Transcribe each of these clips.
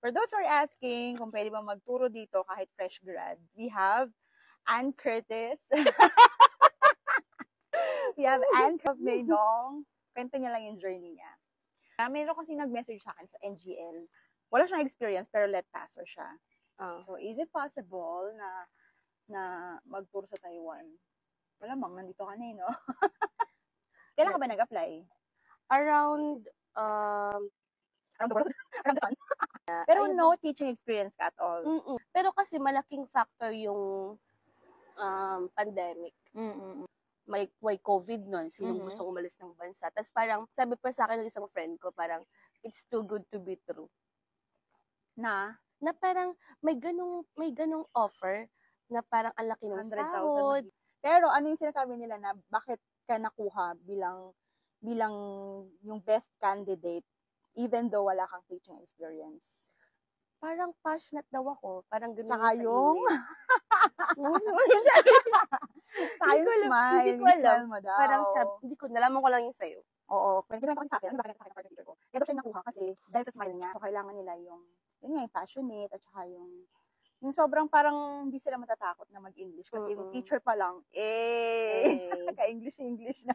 For those who are asking kung pwede ba magturo dito kahit fresh grad, we have Ann Curtis. We have Ann of Maynong. Kwento niya lang yung journey niya. Meron kasi nag-message sa akin sa NGL. Wala siyang experience pero let passer siya. So, is it possible na magturo sa Taiwan? Wala mang, nandito ka na eh, no? Kailan ka ba nag-apply? Around Around the world? Around the sun? Pero no teaching experience ka at all? Pero kasi malaking factor yung pandemic. May COVID nun, sinong gusto umalis ng bansa. Tapos parang, sabi pa sa akin ng isang friend ko, parang, it's too good to be true. Na parang, may ganong offer, na parang ang laki ng 100,000. sahod. Pero ano yung sinasabi nila na bakit ka nakuha bilang yung best candidate even though wala kang teaching experience? Parang passionate daw ako. Parang ganun Tsaka yung Tsaka yung smile. Hindi ko alam. Mo daw. Parang hindi ko, nalaman ko lang yung sa'yo. Oo. Kwento ko kasi sa akin, ano ba sa akin ng partner teacher ko? Kaya daw siya nakuha kasi dahil sa smile niya, so kailangan nila yun nga, yung passionate at saka yung sobrang parang hindi sila matatakot na mag-English kasi yung teacher pa lang, ka-English na.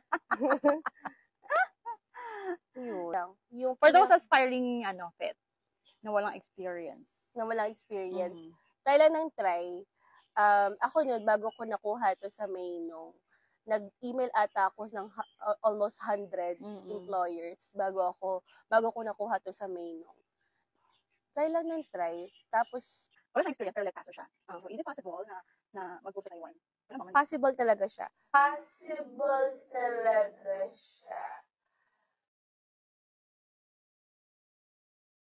Yung For those aspiring fit, na walang experience. Try lang ng try. Ako nun, bago ko nakuha to sa Maynong, nag-email ata ako ng almost 100 employers bago ko nakuha to sa Maynong. Try lang ng try. Tapos, wala siyang experience pero let passer siya. So, is it possible na mag-go sa Taiwan? Possible talaga siya.